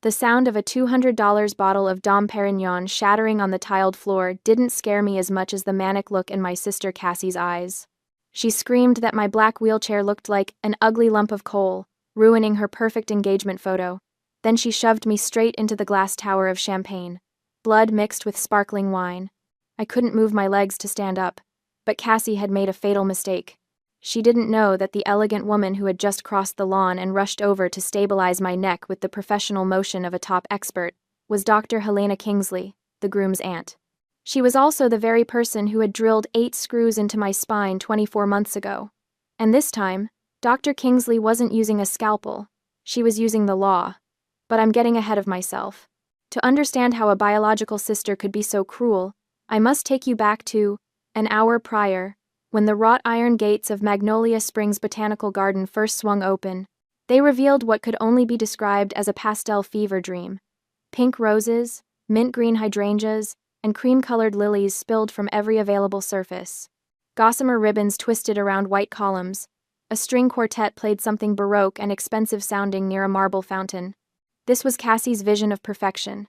The sound of a $200 bottle of Dom Perignon shattering on the tiled floor didn't scare me as much as the manic look in my sister Cassie's eyes. She screamed that my black wheelchair looked like an ugly lump of coal, ruining her perfect engagement photo. Then she shoved me straight into the glass tower of champagne, blood mixed with sparkling wine. I couldn't move my legs to stand up, but Cassie had made a fatal mistake. She didn't know that the elegant woman who had just crossed the lawn and rushed over to stabilize my neck with the professional motion of a top expert was Dr. Helena Kingsley, the groom's aunt. She was also the very person who had drilled 8 screws into my spine 24 months ago. And this time, Dr. Kingsley wasn't using a scalpel, she was using the law. But I'm getting ahead of myself. To understand how a biological sister could be so cruel, I must take you back to an hour prior, when the wrought iron gates of Magnolia Springs Botanical Garden first swung open. They revealed what could only be described as a pastel fever dream. Pink roses, mint green hydrangeas, and cream-colored lilies spilled from every available surface. Gossamer ribbons twisted around white columns. A string quartet played something baroque and expensive-sounding near a marble fountain. This was Cassie's vision of perfection,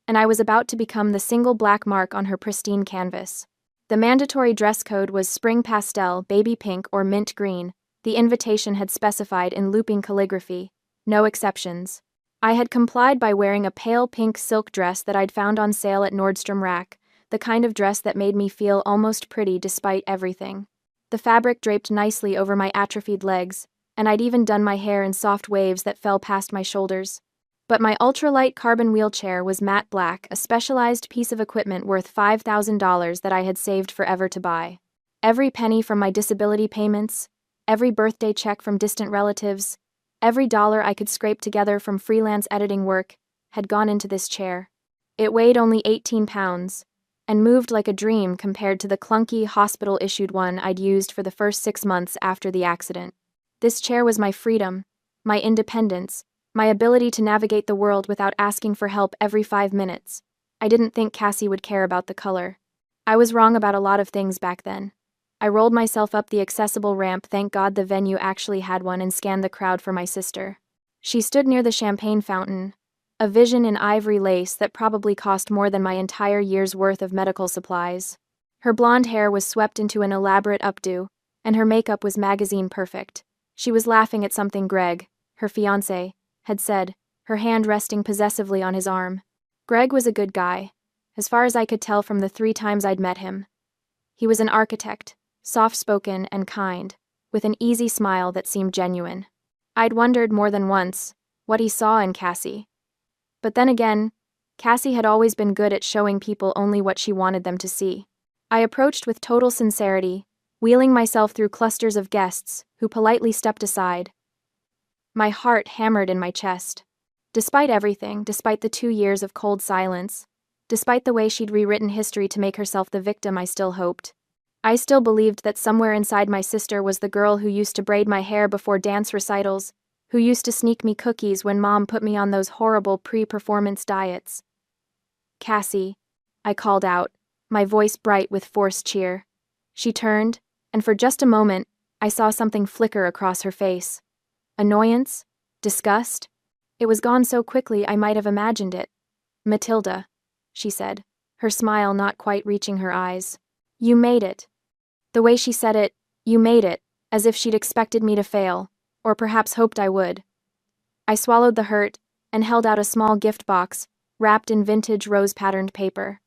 and I was about to become the single black mark on her pristine canvas. The mandatory dress code was spring pastel, baby pink, or mint green. The invitation had specified in looping calligraphy, no exceptions. I had complied by wearing a pale pink silk dress that I'd found on sale at Nordstrom Rack, the kind of dress that made me feel almost pretty despite everything. The fabric draped nicely over my atrophied legs, and I'd even done my hair in soft waves that fell past my shoulders. But my ultralight carbon wheelchair was matte black, a specialized piece of equipment worth $5,000 that I had saved forever to buy. Every penny from my disability payments, every birthday check from distant relatives, every dollar I could scrape together from freelance editing work had gone into this chair. It weighed only 18 pounds, and moved like a dream compared to the clunky, hospital-issued one I'd used for the first 6 months after the accident. This chair was my freedom, my independence, my ability to navigate the world without asking for help every 5 minutes. I didn't think Cassie would care about the color. I was wrong about a lot of things back then. I rolled myself up the accessible ramp, thank God the venue actually had one, and scanned the crowd for my sister. She stood near the champagne fountain, a vision in ivory lace that probably cost more than my entire year's worth of medical supplies. Her blonde hair was swept into an elaborate updo, and her makeup was magazine perfect. She was laughing at something Greg, her fiancé, had said, her hand resting possessively on his arm. Greg was a good guy, as far as I could tell from the 3 times I'd met him. He was an architect, soft-spoken and kind, with an easy smile that seemed genuine. I'd wondered more than once what he saw in Cassie. But then again, Cassie had always been good at showing people only what she wanted them to see. I approached with total sincerity, wheeling myself through clusters of guests who politely stepped aside. My heart hammered in my chest. Despite everything, despite the 2 years of cold silence, despite the way she'd rewritten history to make herself the victim I still hoped, I still believed that somewhere inside my sister was the girl who used to braid my hair before dance recitals, who used to sneak me cookies when Mom put me on those horrible pre-performance diets. Cassie, I called out, my voice bright with forced cheer. She turned, and for just a moment, I saw something flicker across her face. Annoyance? Disgust? It was gone so quickly I might have imagined it. Matilda, she said, her smile not quite reaching her eyes. You made it. The way she said it, you made it, as if she'd expected me to fail, or perhaps hoped I would. I swallowed the hurt and held out a small gift box, wrapped in vintage rose-patterned paper.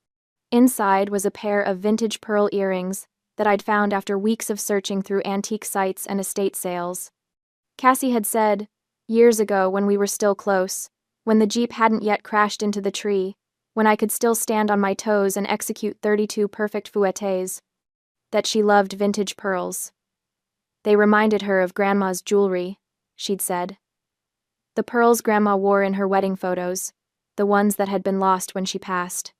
Inside was a pair of vintage pearl earrings that I'd found after weeks of searching through antique sites and estate sales. Cassie had said, years ago when we were still close, when the Jeep hadn't yet crashed into the tree, when I could still stand on my toes and execute 32 perfect fouettes, that she loved vintage pearls. They reminded her of Grandma's jewelry, she'd said. The pearls Grandma wore in her wedding photos, the ones that had been lost when she passed.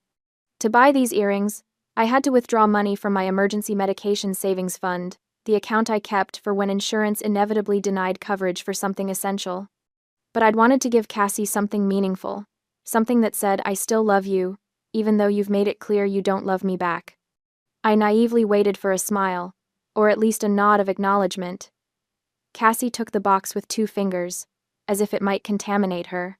To buy these earrings, I had to withdraw money from my emergency medication savings fund, the account I kept for when insurance inevitably denied coverage for something essential. But I'd wanted to give Cassie something meaningful, something that said, I still love you, even though you've made it clear you don't love me back. I naively waited for a smile, or at least a nod of acknowledgement. Cassie took the box with 2 fingers, as if it might contaminate her.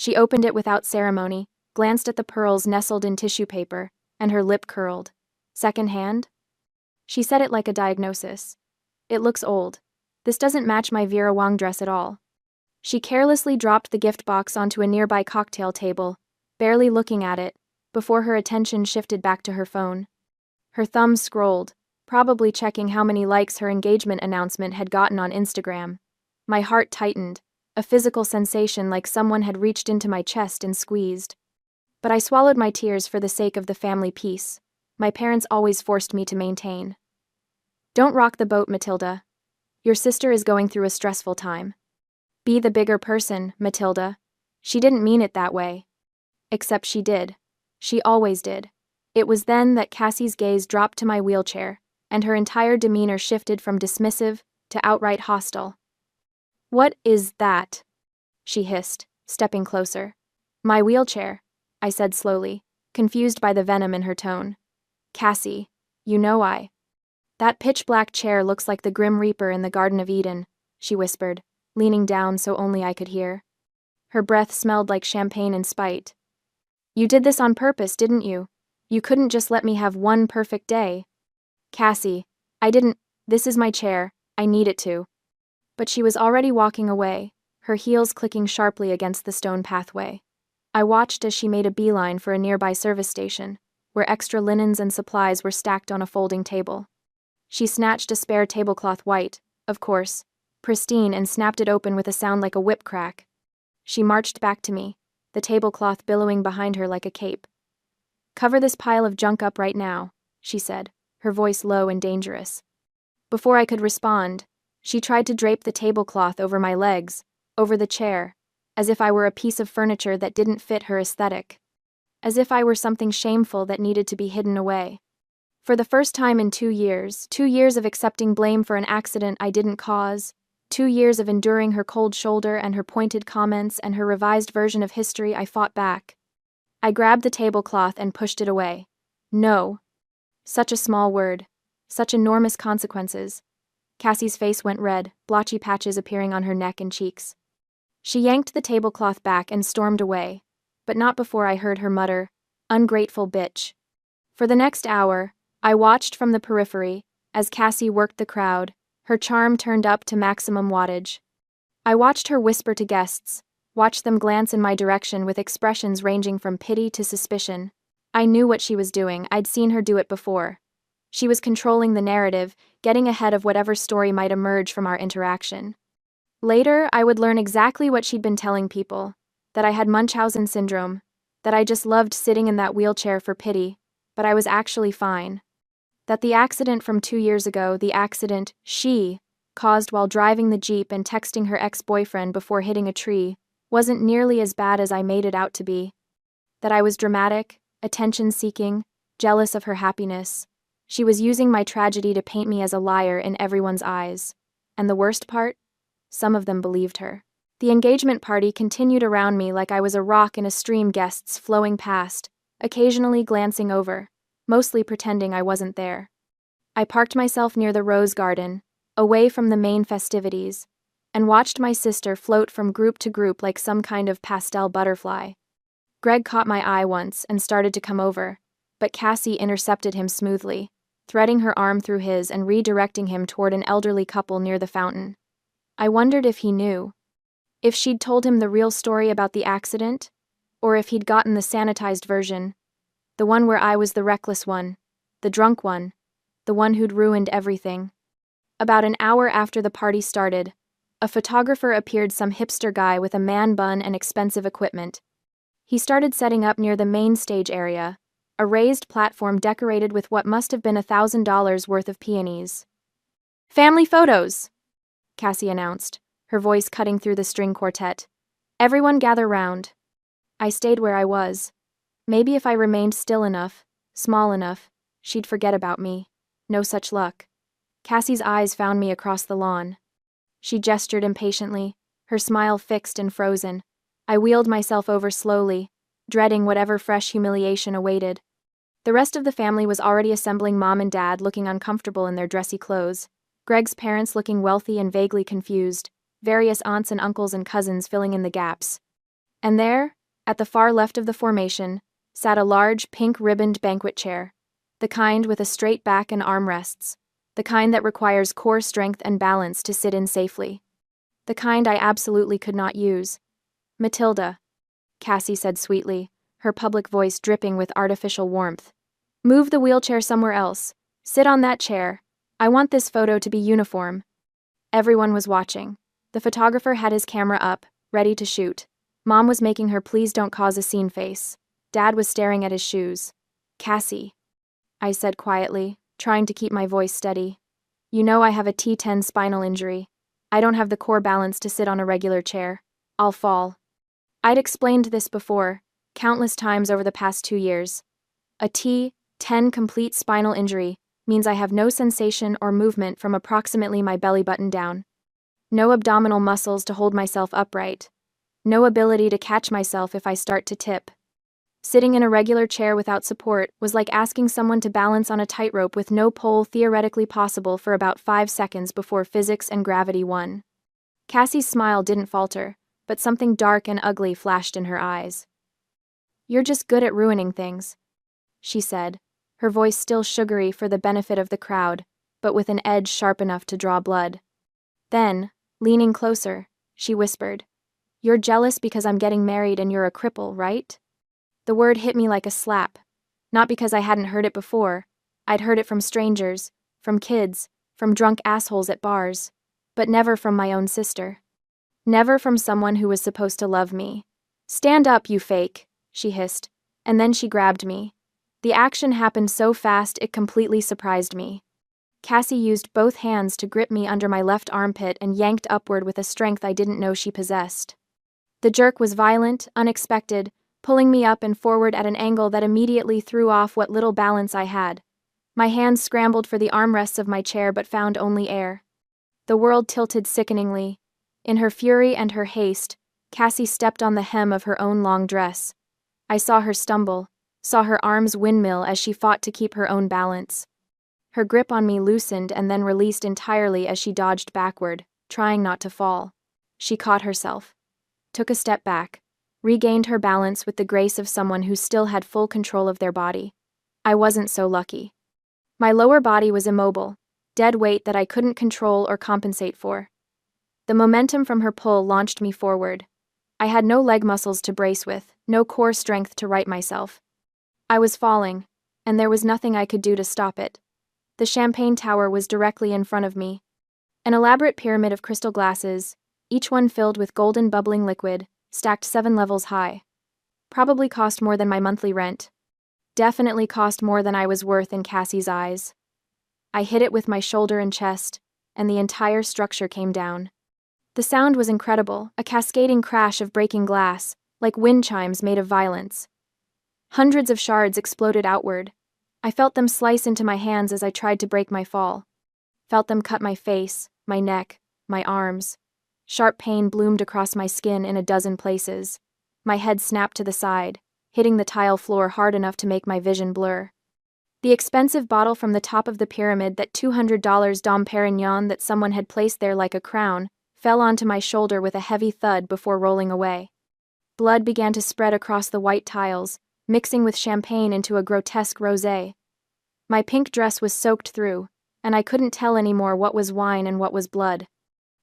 She opened it without ceremony, glanced at the pearls nestled in tissue paper, and her lip curled. Second hand? She said it like a diagnosis. It looks old. This doesn't match my Vera Wang dress at all. She carelessly dropped the gift box onto a nearby cocktail table, barely looking at it, before her attention shifted back to her phone. Her thumb scrolled, probably checking how many likes her engagement announcement had gotten on Instagram. My heart tightened, a physical sensation like someone had reached into my chest and squeezed. But I swallowed my tears for the sake of the family peace. My parents always forced me to maintain. Don't rock the boat, Matilda. Your sister is going through a stressful time. Be the bigger person, Matilda. She didn't mean it that way. Except she did. She always did. It was then that Cassie's gaze dropped to my wheelchair, and her entire demeanor shifted from dismissive to outright hostile. What is that? She hissed, stepping closer. My wheelchair, I said slowly, confused by the venom in her tone. Cassie, you know That pitch-black chair looks like the Grim Reaper in the Garden of Eden, she whispered, leaning down so only I could hear. Her breath smelled like champagne in spite. You did this on purpose, didn't you? You couldn't just let me have one perfect day. Cassie, I didn't. This is my chair. I need it to. But she was already walking away, her heels clicking sharply against the stone pathway. I watched as she made a beeline for a nearby service station, where extra linens and supplies were stacked on a folding table. She snatched a spare tablecloth white, of course, pristine, and snapped it open with a sound like a whip crack. She marched back to me, the tablecloth billowing behind her like a cape. Cover this pile of junk up right now, she said, her voice low and dangerous. Before I could respond, she tried to drape the tablecloth over my legs, over the chair, as if I were a piece of furniture that didn't fit her aesthetic. As if I were something shameful that needed to be hidden away. For the first time in 2 years, 2 years of accepting blame for an accident I didn't cause, 2 years of enduring her cold shoulder and her pointed comments and her revised version of history, I fought back. I grabbed the tablecloth and pushed it away. No. Such a small word. Such enormous consequences. Cassie's face went red, blotchy patches appearing on her neck and cheeks. She yanked the tablecloth back and stormed away, but not before I heard her mutter, "Ungrateful bitch." For the next hour, I watched from the periphery, as Cassie worked the crowd, her charm turned up to maximum wattage. I watched her whisper to guests, watched them glance in my direction with expressions ranging from pity to suspicion. I knew what she was doing, I'd seen her do it before. She was controlling the narrative, getting ahead of whatever story might emerge from our interaction. Later, I would learn exactly what she'd been telling people, that I had Munchausen syndrome, that I just loved sitting in that wheelchair for pity, but I was actually fine. That the accident from 2 years ago, the accident she caused while driving the Jeep and texting her ex-boyfriend before hitting a tree, wasn't nearly as bad as I made it out to be. That I was dramatic, attention-seeking, jealous of her happiness. She was using my tragedy to paint me as a liar in everyone's eyes. And the worst part? Some of them believed her. The engagement party continued around me like I was a rock in a stream, guests flowing past, occasionally glancing over, mostly pretending I wasn't there. I parked myself near the rose garden, away from the main festivities, and watched my sister float from group to group like some kind of pastel butterfly. Greg caught my eye once and started to come over, but Cassie intercepted him smoothly, threading her arm through his and redirecting him toward an elderly couple near the fountain. I wondered if he knew. If she'd told him the real story about the accident, or if he'd gotten the sanitized version, the one where I was the reckless one, the drunk one, the one who'd ruined everything. About an hour after the party started, a photographer appeared, some hipster guy with a man bun and expensive equipment. He started setting up near the main stage area, a raised platform decorated with what must have been $1,000 worth of peonies. "Family photos," Cassie announced, her voice cutting through the string quartet. "Everyone gather round." I stayed where I was. Maybe if I remained still enough, small enough, she'd forget about me. No such luck. Cassie's eyes found me across the lawn. She gestured impatiently, her smile fixed and frozen. I wheeled myself over slowly, dreading whatever fresh humiliation awaited. The rest of the family was already assembling, mom and dad looking uncomfortable in their dressy clothes, Greg's parents looking wealthy and vaguely confused, various aunts and uncles and cousins filling in the gaps. And there, at the far left of the formation, sat a large, pink-ribboned banquet chair, the kind with a straight back and armrests, the kind that requires core strength and balance to sit in safely. The kind I absolutely could not use. "Matilda," Cassie said sweetly, her public voice dripping with artificial warmth. "Move the wheelchair somewhere else. Sit on that chair. I want this photo to be uniform." Everyone was watching. The photographer had his camera up, ready to shoot. Mom was making her "please don't cause a scene" face. Dad was staring at his shoes. "Cassie," I said quietly, trying to keep my voice steady. "You know I have a T10 spinal injury. I don't have the core balance to sit on a regular chair. I'll fall." I'd explained this before, countless times over the past 2 years. A T10 complete spinal injury means I have no sensation or movement from approximately my belly button down. No abdominal muscles to hold myself upright. No ability to catch myself if I start to tip. Sitting in a regular chair without support was like asking someone to balance on a tightrope with no pole theoretically possible for about 5 seconds before physics and gravity won. Cassie's smile didn't falter, but something dark and ugly flashed in her eyes. "You're just good at ruining things," she said, her voice still sugary for the benefit of the crowd, but with an edge sharp enough to draw blood. Then, leaning closer, she whispered, "You're jealous because I'm getting married and you're a cripple, right?" The word hit me like a slap, not because I hadn't heard it before. I'd heard it from strangers, from kids, from drunk assholes at bars, but never from my own sister. Never from someone who was supposed to love me. "Stand up, you fake," she hissed, and then she grabbed me. The action happened so fast it completely surprised me. Cassie used both hands to grip me under my left armpit and yanked upward with a strength I didn't know she possessed. The jerk was violent, unexpected, pulling me up and forward at an angle that immediately threw off what little balance I had. My hands scrambled for the armrests of my chair but found only air. The world tilted sickeningly. In her fury and her haste, Cassie stepped on the hem of her own long dress. I saw her stumble, saw her arms windmill as she fought to keep her own balance. Her grip on me loosened and then released entirely as she dodged backward, trying not to fall. She caught herself, took a step back, regained her balance with the grace of someone who still had full control of their body. I wasn't so lucky. My lower body was immobile, dead weight that I couldn't control or compensate for. The momentum from her pull launched me forward. I had no leg muscles to brace with, no core strength to right myself. I was falling, and there was nothing I could do to stop it. The champagne tower was directly in front of me. An elaborate pyramid of crystal glasses, each one filled with golden bubbling liquid, stacked 7 levels high. Probably cost more than my monthly rent. Definitely cost more than I was worth in Cassie's eyes. I hit it with my shoulder and chest, and the entire structure came down. The sound was incredible, a cascading crash of breaking glass, like wind chimes made of violence. Hundreds of shards exploded outward. I felt them slice into my hands as I tried to break my fall. Felt them cut my face, my neck, my arms. Sharp pain bloomed across my skin in a dozen places. My head snapped to the side, hitting the tile floor hard enough to make my vision blur. The expensive bottle from the top of the pyramid, that $200 Dom Perignon that someone had placed there like a crown, fell onto my shoulder with a heavy thud before rolling away. Blood began to spread across the white tiles, mixing with champagne into a grotesque rosé. My pink dress was soaked through, and I couldn't tell anymore what was wine and what was blood.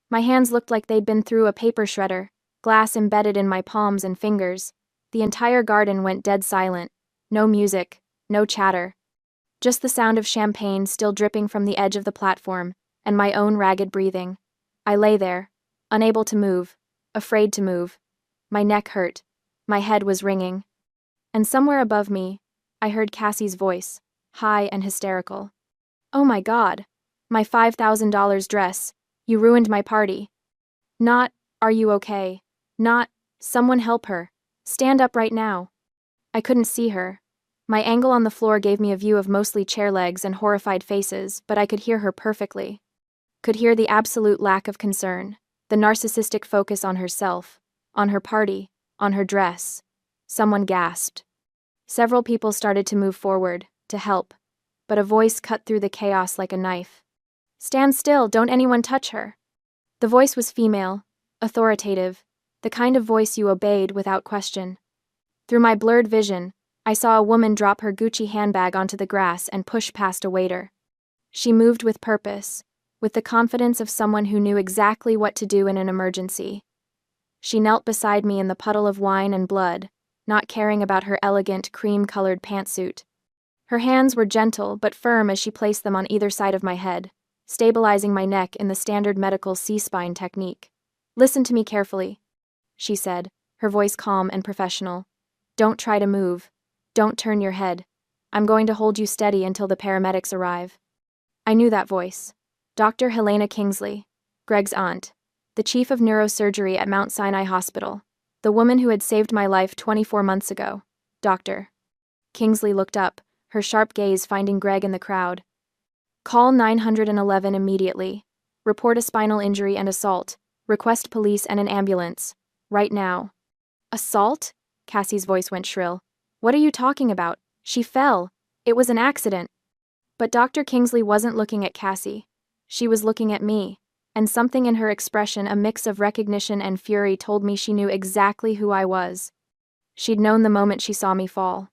My hands looked like they'd been through a paper shredder, glass embedded in my palms and fingers. The entire garden went dead silent. No music, no chatter. Just the sound of champagne still dripping from the edge of the platform, and my own ragged breathing. I lay there, unable to move, afraid to move. My neck hurt. My head was ringing. And somewhere above me, I heard Cassie's voice, high and hysterical. "Oh my God! My $5,000 dress. You ruined my party." Not, "Are you okay?" Not, "Someone help her. Stand up right now." I couldn't see her. My angle on the floor gave me a view of mostly chair legs and horrified faces, but I could hear her perfectly. Could hear the absolute lack of concern, the narcissistic focus on herself, on her party, on her dress. Someone gasped. Several people started to move forward, to help, but a voice cut through the chaos like a knife. "Stand still, don't anyone touch her." The voice was female, authoritative, The kind of voice you obeyed without question. Through my blurred vision, I saw a woman drop her Gucci handbag onto the grass and push past a waiter. She moved with purpose, with the confidence of someone who knew exactly what to do in an emergency. She knelt beside me in the puddle of wine and blood, not caring about her elegant cream-colored pantsuit. Her hands were gentle but firm as she placed them on either side of my head, stabilizing my neck in the standard medical C-spine technique. "Listen to me carefully," she said, her voice calm and professional. "Don't try to move. Don't turn your head. I'm going to hold you steady until the paramedics arrive." I knew that voice. Dr. Helena Kingsley, Greg's aunt, the chief of neurosurgery at Mount Sinai Hospital, the woman who had saved my life 24 months ago. Dr. Kingsley looked up, her sharp gaze finding Greg in the crowd. "Call 911 immediately. Report a spinal injury and assault. Request police and an ambulance. Right now." "Assault?" Cassie's voice went shrill. "What are you talking about? She fell. It was an accident." But Dr. Kingsley wasn't looking at Cassie. She was looking at me, and something in her expression, a mix of recognition and fury, told me she knew exactly who I was. She'd known the moment she saw me fall.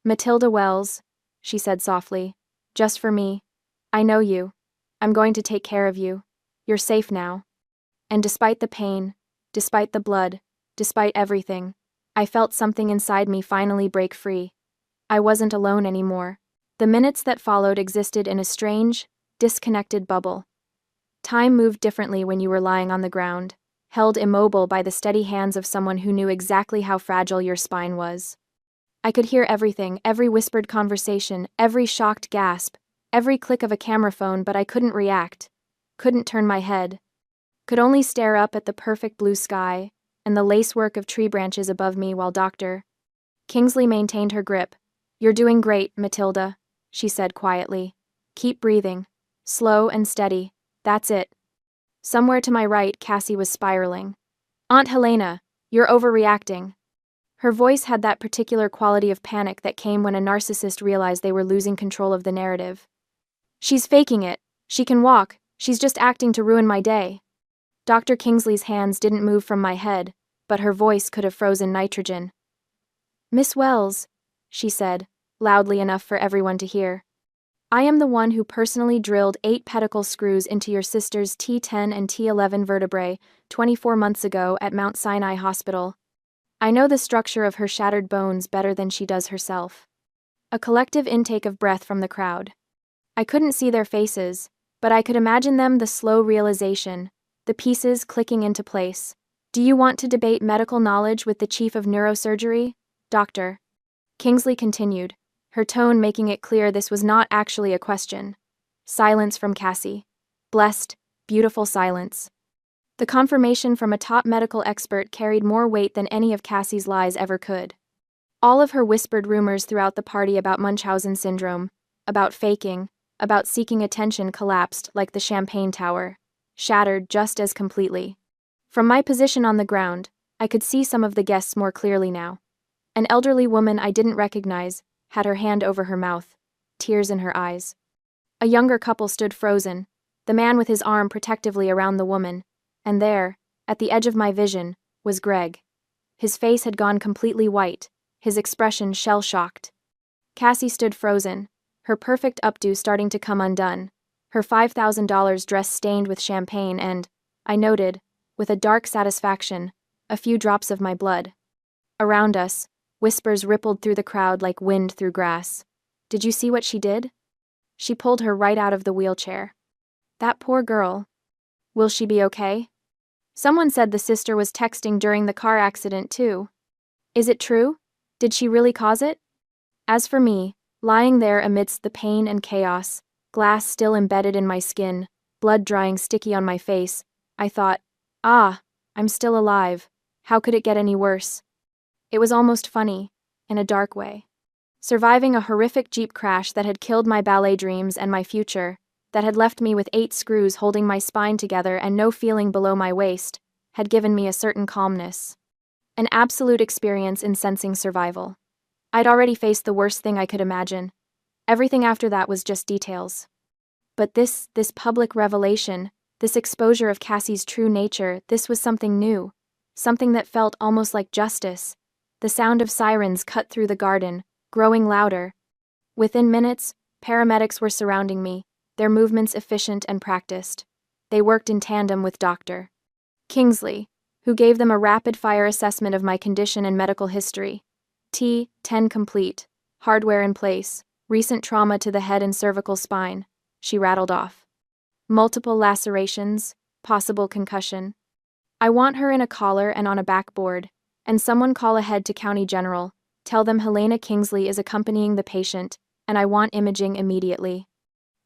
"Matilda Wells," she said softly, "just for me. I know you. I'm going to take care of you. You're safe now." And despite the pain, despite the blood, despite everything, I felt something inside me finally break free. I wasn't alone anymore. The minutes that followed existed in a strange, disconnected bubble. Time moved differently when you were lying on the ground, held immobile by the steady hands of someone who knew exactly how fragile your spine was. I could hear everything, every whispered conversation, every shocked gasp, every click of a camera phone, but I couldn't react, couldn't turn my head, could only stare up at the perfect blue sky and the lacework of tree branches above me while Dr. Kingsley maintained her grip. "You're doing great, Matilda," she said quietly. "Keep breathing. Slow and steady. That's it." Somewhere to my right, Cassie was spiraling. "Aunt Helena, you're overreacting." Her voice had that particular quality of panic that came when a narcissist realized they were losing control of the narrative. "She's faking it. She can walk. She's just acting to ruin my day." Dr. Kingsley's hands didn't move from my head, but her voice could have frozen nitrogen. "Miss Wells," she said, loudly enough for everyone to hear, "I am the one who personally drilled 8 pedicle screws into your sister's T10 and T11 vertebrae 24 months ago at Mount Sinai Hospital. I know the structure of her shattered bones better than she does herself." A collective intake of breath from the crowd. I couldn't see their faces, but I could imagine them, the slow realization, the pieces clicking into place. "Do you want to debate medical knowledge with the chief of neurosurgery, Dr. Kingsley continued, her tone making it clear this was not actually a question. Silence from Cassie. Blessed, beautiful silence. The confirmation from a top medical expert carried more weight than any of Cassie's lies ever could. All of her whispered rumors throughout the party about Munchausen syndrome, about faking, about seeking attention collapsed like the champagne tower, shattered just as completely. From my position on the ground, I could see some of the guests more clearly now. An elderly woman I didn't recognize had her hand over her mouth, tears in her eyes. A younger couple stood frozen, the man with his arm protectively around the woman, and there, at the edge of my vision, was Greg. His face had gone completely white, his expression shell-shocked. Cassie stood frozen, her perfect updo starting to come undone, her $5,000 dress stained with champagne and, I noted, with a dark satisfaction, a few drops of my blood. Around us, whispers rippled through the crowd like wind through grass. "Did you see what she did? She pulled her right out of the wheelchair. That poor girl. Will she be okay?" Someone said the sister was texting during the car accident too. Is it true? Did she really cause it? As for me, lying there amidst the pain and chaos, glass still embedded in my skin, blood drying sticky on my face, I thought, I'm still alive. How could it get any worse? It was almost funny, in a dark way. Surviving a horrific Jeep crash that had killed my ballet dreams and my future, that had left me with 8 screws holding my spine together and no feeling below my waist, had given me a certain calmness. An absolute experience in sensing survival. I'd already faced the worst thing I could imagine. Everything after that was just details. But this public revelation, this exposure of Cassie's true nature, this was something new. something that felt almost like justice. The sound of sirens cut through the garden, growing louder. Within minutes, paramedics were surrounding me, their movements efficient and practiced. They worked in tandem with Dr. Kingsley, who gave them a rapid-fire assessment of my condition and medical history. T10 complete. Hardware in place. Recent trauma to the head and cervical spine. She rattled off. Multiple lacerations. Possible concussion. I want her in a collar and on a backboard. And someone call ahead to County General. Tell them Helena Kingsley is accompanying the patient, and I want imaging immediately.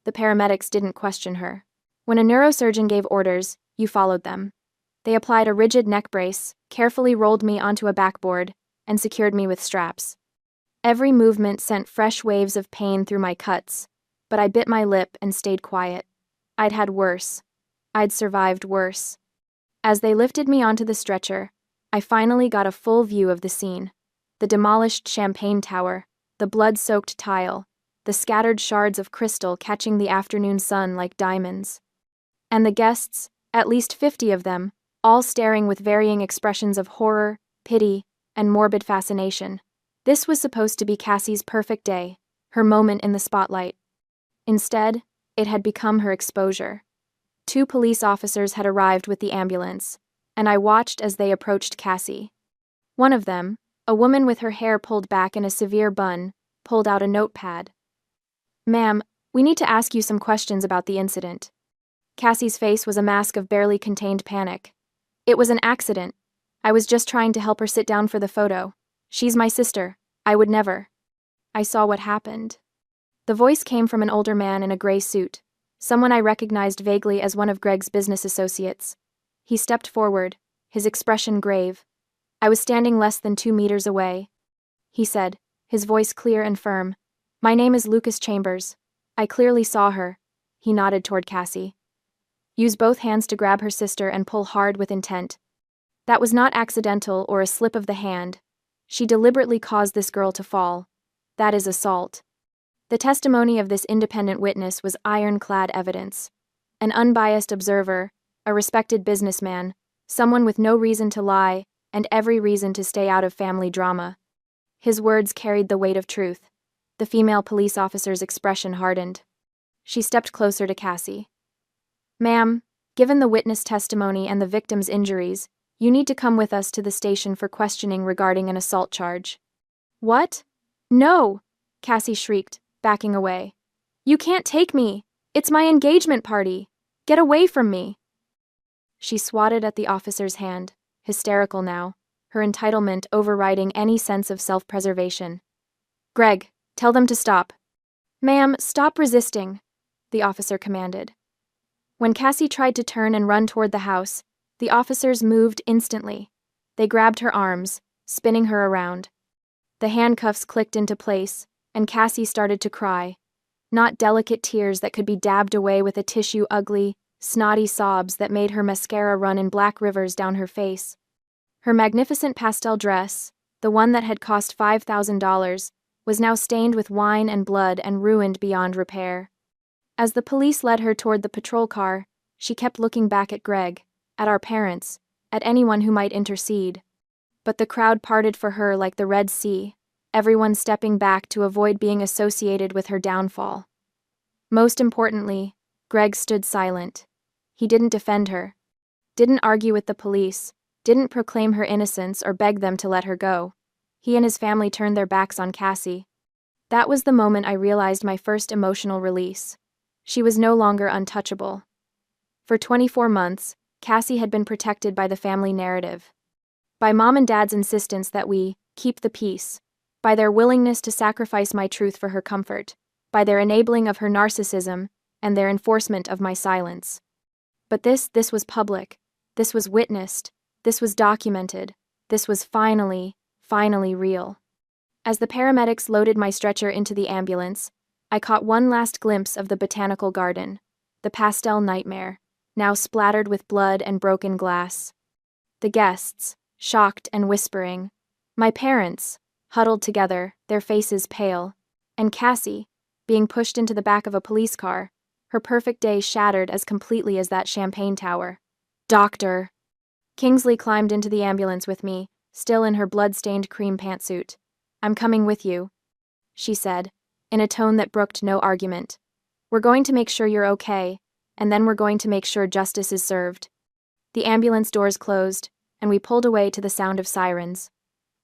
The paramedics didn't question her. When a neurosurgeon gave orders, you followed them. They applied a rigid neck brace, carefully rolled me onto a backboard, and secured me with straps. Every movement sent fresh waves of pain through my cuts, but I bit my lip and stayed quiet. I'd had worse. I'd survived worse. As they lifted me onto the stretcher, I finally got a full view of the scene. The demolished champagne tower, the blood-soaked tile, the scattered shards of crystal catching the afternoon sun like diamonds. And the guests, at least 50 of them, all staring with varying expressions of horror, pity, and morbid fascination. This was supposed to be Cassie's perfect day, her moment in the spotlight. Instead, it had become her exposure. 2 police officers had arrived with the ambulance, and I watched as they approached Cassie. One of them, a woman with her hair pulled back in a severe bun, pulled out a notepad. "Ma'am, we need to ask you some questions about the incident." Cassie's face was a mask of barely contained panic. "It was an accident. I was just trying to help her sit down for the photo. She's my sister. I would never." I saw what happened. The voice came from an older man in a gray suit, someone I recognized vaguely as one of Greg's business associates. He stepped forward, his expression grave. I was standing less than 2 meters away. He said, his voice clear and firm, "My name is Lucas Chambers. I clearly saw her." He nodded toward Cassie. "Use both hands to grab her sister and pull hard with intent. That was not accidental or a slip of the hand. She deliberately caused this girl to fall. That is assault." The testimony of this independent witness was ironclad evidence. An unbiased observer, a respected businessman, someone with no reason to lie and every reason to stay out of family drama. His words carried the weight of truth. The female police officer's expression hardened. She stepped closer to Cassie. "Ma'am, given the witness testimony and the victim's injuries, you need to come with us to the station for questioning regarding an assault charge." "What? No!" Cassie shrieked, backing away. "You can't take me! It's my engagement party! Get away from me!" She swatted at the officer's hand, hysterical now, her entitlement overriding any sense of self-preservation. "Greg, tell them to stop." "Ma'am, stop resisting," the officer commanded. When Cassie tried to turn and run toward the house, the officers moved instantly. They grabbed her arms, spinning her around. The handcuffs clicked into place, and Cassie started to cry. Not delicate tears that could be dabbed away with a tissue, ugly, snotty sobs that made her mascara run in black rivers down her face. Her magnificent pastel dress, the one that had cost $5,000, was now stained with wine and blood and ruined beyond repair. As the police led her toward the patrol car, she kept looking back at Greg, at our parents, at anyone who might intercede. But the crowd parted for her like the Red Sea, everyone stepping back to avoid being associated with her downfall. Most importantly, Greg stood silent. He didn't defend her, didn't argue with the police, didn't proclaim her innocence or beg them to let her go. He and his family turned their backs on Cassie. That was the moment I realized my first emotional release. She was no longer untouchable. For 24 months, Cassie had been protected by the family narrative. By Mom and Dad's insistence that we keep the peace. By their willingness to sacrifice my truth for her comfort. By their enabling of her narcissism, and their enforcement of my silence. But this was public. This was witnessed. This was documented. This was finally real. As the paramedics loaded my stretcher into the ambulance, I caught one last glimpse of the botanical garden, the pastel nightmare, now splattered with blood and broken glass. The guests, shocked and whispering. My parents, huddled together, their faces pale. And Cassie, being pushed into the back of a police car, her perfect day shattered as completely as that champagne tower. "Doctor!" Kingsley climbed into the ambulance with me, still in her blood-stained cream pantsuit. "I'm coming with you," she said, in a tone that brooked no argument. "We're going to make sure you're okay, and then we're going to make sure justice is served." The ambulance doors closed, and we pulled away to the sound of sirens.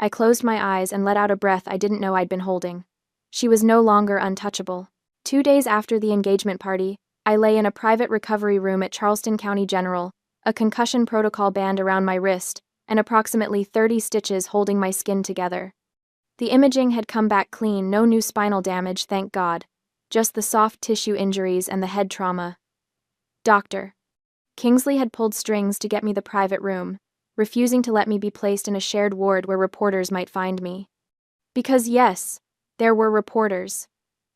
I closed my eyes and let out a breath I didn't know I'd been holding. She was no longer untouchable. 2 days after the engagement party, I lay in a private recovery room at Charleston County General, a concussion protocol band around my wrist, and approximately 30 stitches holding my skin together. The imaging had come back clean, no new spinal damage, thank God. Just the soft tissue injuries and the head trauma. Doctor. Kingsley had pulled strings to get me the private room, refusing to let me be placed in a shared ward where reporters might find me. Because yes, there were reporters.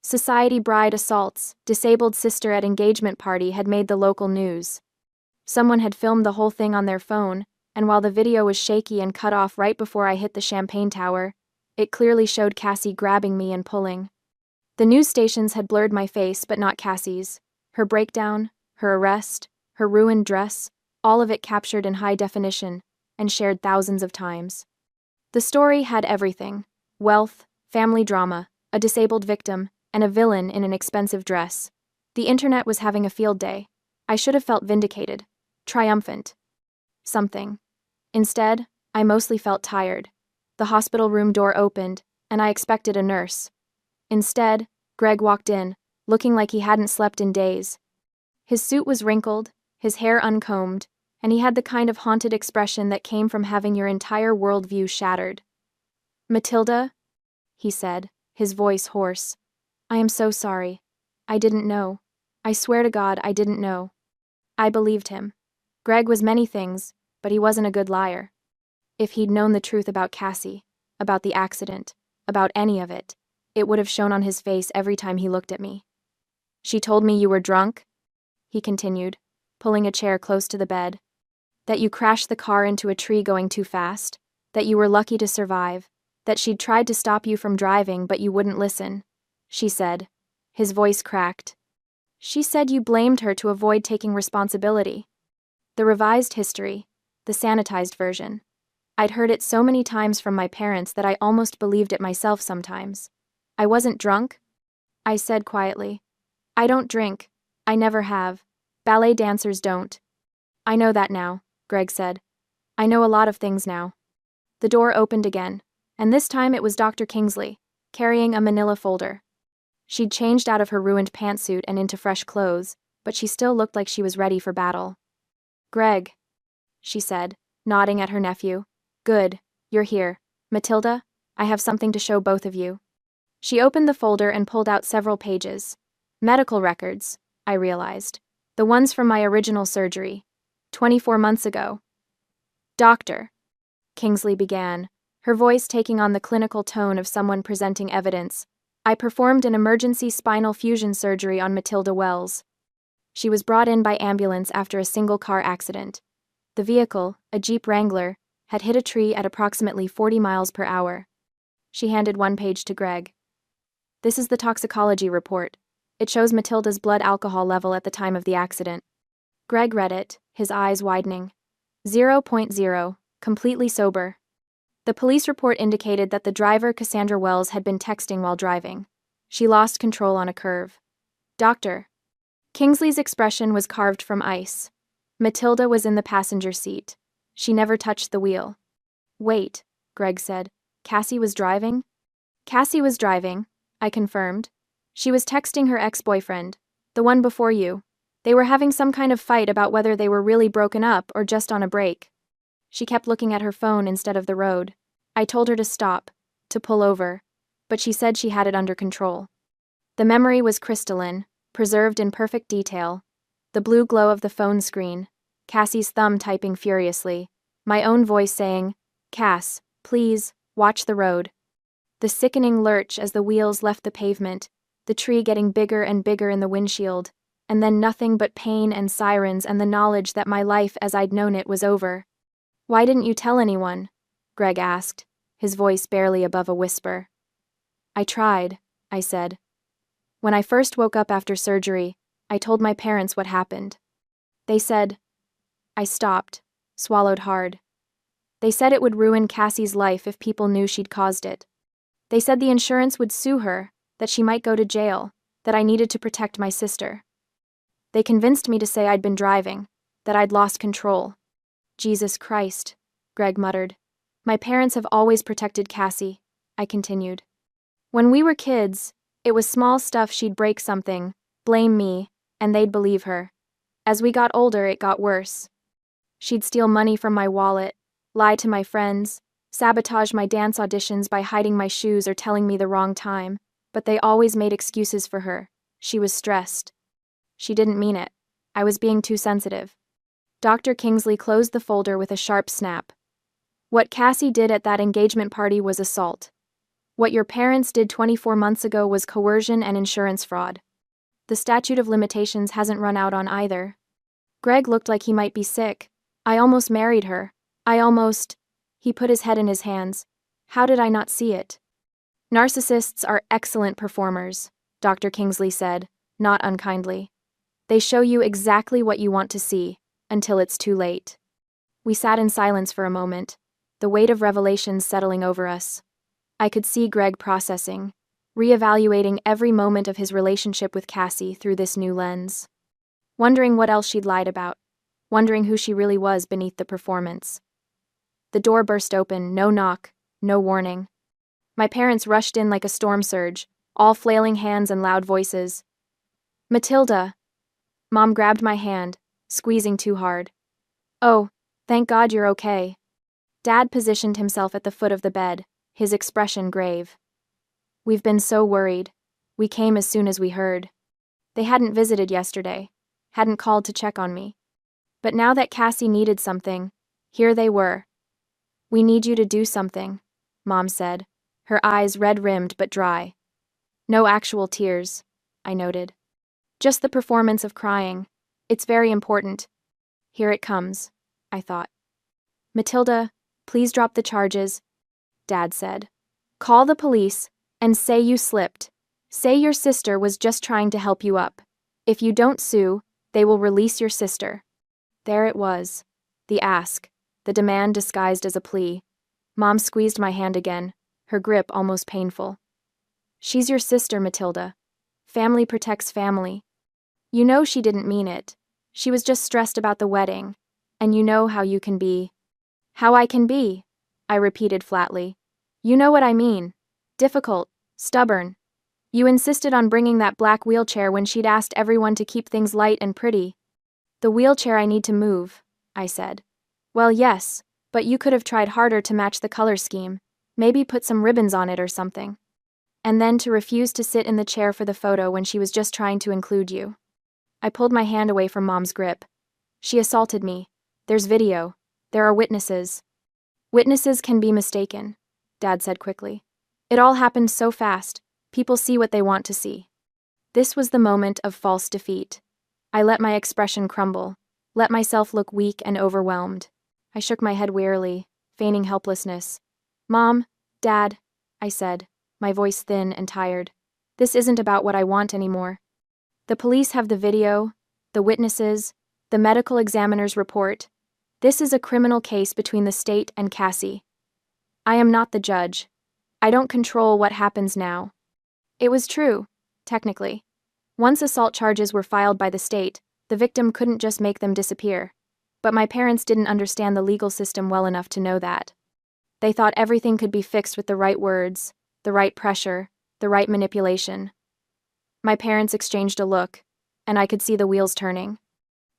Society bride assaults, disabled sister at engagement party had made the local news. Someone had filmed the whole thing on their phone, and while the video was shaky and cut off right before I hit the champagne tower, it clearly showed Cassie grabbing me and pulling. The news stations had blurred my face but not Cassie's. Her breakdown, her arrest, her ruined dress, all of it captured in high definition and shared thousands of times. The story had everything: wealth, family drama, a disabled victim, and a villain in an expensive dress. The internet was having a field day. I should have felt vindicated, triumphant. Something. Instead, I mostly felt tired. The hospital room door opened, and I expected a nurse. Instead, Greg walked in, looking like he hadn't slept in days. His suit was wrinkled, his hair uncombed, and he had the kind of haunted expression that came from having your entire worldview shattered. "Matilda," he said, his voice hoarse. "I am so sorry. I didn't know. I swear to God I didn't know." I believed him. Greg was many things, but he wasn't a good liar. If he'd known the truth about Cassie, about the accident, about any of it, it would have shown on his face every time he looked at me. "She told me you were drunk," he continued, pulling a chair close to the bed. "That you crashed the car into a tree going too fast, that you were lucky to survive, that she'd tried to stop you from driving but you wouldn't listen," she said. His voice cracked. "She said you blamed her to avoid taking responsibility." The revised history, the sanitized version. I'd heard it so many times from my parents that I almost believed it myself sometimes. "I wasn't drunk," I said quietly. "I don't drink. I never have. Ballet dancers don't." "I know that now," Greg said. "I know a lot of things now." The door opened again, and this time it was Dr. Kingsley, carrying a manila folder. She'd changed out of her ruined pantsuit and into fresh clothes, but she still looked like she was ready for battle. "Greg," she said, nodding at her nephew. "Good, you're here. Matilda, I have something to show both of you." She opened the folder and pulled out several pages. Medical records, I realized. The ones from my original surgery. 24 months ago. "Doctor," Kingsley began, her voice taking on the clinical tone of someone presenting evidence, "I performed an emergency spinal fusion surgery on Matilda Wells. She was brought in by ambulance after a single-car accident. The vehicle, a Jeep Wrangler, had hit a tree at approximately 40 miles per hour." She handed one page to Greg. "This is the toxicology report. It shows Matilda's blood alcohol level at the time of the accident." Greg read it, his eyes widening. 0.0, completely sober. The police report indicated that the driver, Cassandra Wells, had been texting while driving. She lost control on a curve. "Doctor." Kingsley's expression was carved from ice. Matilda was in the passenger seat. She never touched the wheel. "Wait," Greg said. "Cassie was driving?" "Cassie was driving," I confirmed. "She was texting her ex-boyfriend, the one before you. They were having some kind of fight about whether they were really broken up or just on a break. She kept looking at her phone instead of the road. I told her to stop, to pull over, but she said she had it under control." The memory was crystalline, preserved in perfect detail. The blue glow of the phone screen, Cassie's thumb typing furiously, my own voice saying, "Cass, please, watch the road." The sickening lurch as the wheels left the pavement, the tree getting bigger and bigger in the windshield, and then nothing but pain and sirens and the knowledge that my life as I'd known it was over. "Why didn't you tell anyone?" Greg asked, his voice barely above a whisper. "I tried," I said. "When I first woke up after surgery, I told my parents what happened. They said..." I stopped. swallowed hard. They said it would ruin Cassie's life if people knew she'd caused it. They said the insurance would sue her, that she might go to jail, that I needed to protect my sister. They convinced me to say I'd been driving, that I'd lost control. Jesus Christ, Greg muttered. My parents have always protected Cassie, I continued. When we were kids, it was small stuff. She'd break something, blame me, and they'd believe her. As we got older, it got worse. She'd steal money from my wallet, lie to my friends, sabotage my dance auditions by hiding my shoes or telling me the wrong time, but they always made excuses for her. She was stressed. She didn't mean it. I was being too sensitive. Dr. Kingsley closed the folder with a sharp snap. What Cassie did at that engagement party was assault. What your parents did 24 months ago was coercion and insurance fraud. The statute of limitations hasn't run out on either. Greg looked like he might be sick. I almost married her. He put his head in his hands. How did I not see it? Narcissists are excellent performers, Dr. Kingsley said, not unkindly. They show you exactly what you want to see, until it's too late. We sat in silence for a moment, the weight of revelations settling over us. I could see Greg processing, reevaluating every moment of his relationship with Cassie through this new lens. Wondering what else she'd lied about, wondering who she really was beneath the performance. The door burst open, no knock, no warning. My parents rushed in like a storm surge, all flailing hands and loud voices. Matilda! Mom grabbed my hand, squeezing too hard. Oh, thank God you're okay. Dad positioned himself at the foot of the bed, his expression grave. We've been so worried. We came as soon as we heard. They hadn't visited yesterday, hadn't called to check on me. But now that Cassie needed something, here they were. We need you to do something, Mom said, her eyes red-rimmed but dry. No actual tears, I noted. Just the performance of crying. It's very important. Here it comes, I thought. Matilda, please drop the charges, Dad said. Call the police and say you slipped. Say your sister was just trying to help you up. If you don't sue, they will release your sister. There it was. The ask, the demand disguised as a plea. Mom squeezed my hand again, her grip almost painful. She's your sister, Matilda. Family protects family. You know she didn't mean it. She was just stressed about the wedding. And you know how you can be. How I can be, I repeated flatly. You know what I mean. Difficult, stubborn. You insisted on bringing that black wheelchair when she'd asked everyone to keep things light and pretty. The wheelchair I need to move, I said. Well, yes, but you could have tried harder to match the color scheme. Maybe put some ribbons on it or something. And then to refuse to sit in the chair for the photo when she was just trying to include you. I pulled my hand away from Mom's grip. She assaulted me. There's video. There are witnesses. Witnesses can be mistaken, Dad said quickly. It all happened so fast. People see what they want to see. This was the moment of false defeat. I let my expression crumble, let myself look weak and overwhelmed. I shook my head wearily, feigning helplessness. Mom, Dad, I said, my voice thin and tired. This isn't about what I want anymore. The police have the video, the witnesses, the medical examiner's report. This is a criminal case between the state and Cassie. I am not the judge. I don't control what happens now. It was true, technically. Once assault charges were filed by the state, the victim couldn't just make them disappear. But my parents didn't understand the legal system well enough to know that. They thought everything could be fixed with the right words, the right pressure, the right manipulation. My parents exchanged a look, and I could see the wheels turning.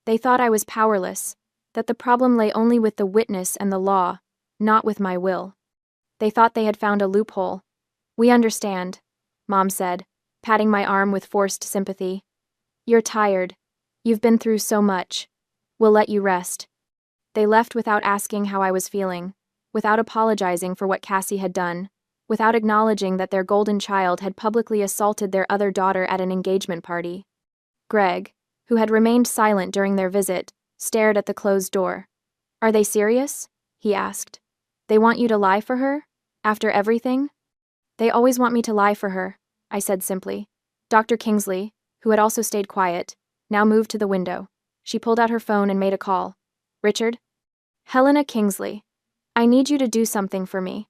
They thought I was powerless, that the problem lay only with the witness and the law, not with my will. They thought they had found a loophole. We understand, Mom said, patting my arm with forced sympathy. You're tired. You've been through so much. We'll let you rest. They left without asking how I was feeling, without apologizing for what Cassie had done, without acknowledging that their golden child had publicly assaulted their other daughter at an engagement party. Greg, who had remained silent during their visit, stared at the closed door. Are they serious? He asked. They want you to lie for her? After everything? They always want me to lie for her, I said simply. Dr. Kingsley, who had also stayed quiet, now moved to the window. She pulled out her phone and made a call. Richard? Helena Kingsley. I need you to do something for me.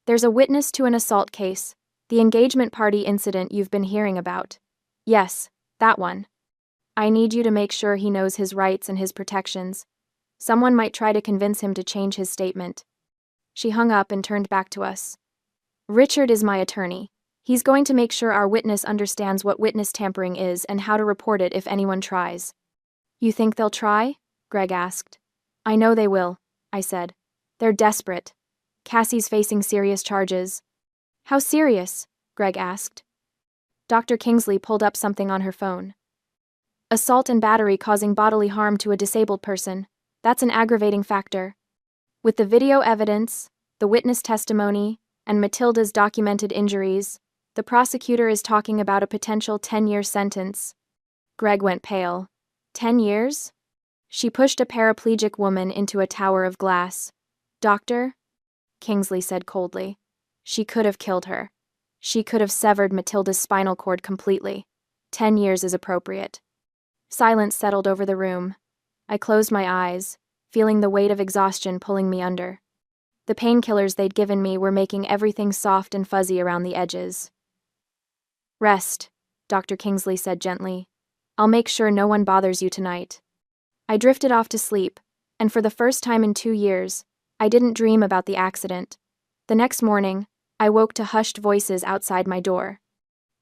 There's a witness to an assault case, the engagement party incident you've been hearing about. Yes, that one. I need you to make sure he knows his rights and his protections. Someone might try to convince him to change his statement. She hung up and turned back to us. Richard is my attorney. He's going to make sure our witness understands what witness tampering is and how to report it if anyone tries. You think they'll try? Greg asked. I know they will, I said. They're desperate. Cassie's facing serious charges. How serious? Greg asked. Dr. Kingsley pulled up something on her phone. Assault and battery causing bodily harm to a disabled person. That's an aggravating factor. With the video evidence, the witness testimony, and Matilda's documented injuries, the prosecutor is talking about a potential 10-year sentence. Greg went pale. 10 years? She pushed a paraplegic woman into a tower of glass. Doctor? Kingsley said coldly. She could have killed her. She could have severed Matilda's spinal cord completely. 10 years is appropriate. Silence settled over the room. I closed my eyes, feeling the weight of exhaustion pulling me under. The painkillers they'd given me were making everything soft and fuzzy around the edges. Rest, Dr. Kingsley said gently. I'll make sure no one bothers you tonight. I drifted off to sleep, and for the first time in 2 years, I didn't dream about the accident. The next morning, I woke to hushed voices outside my door.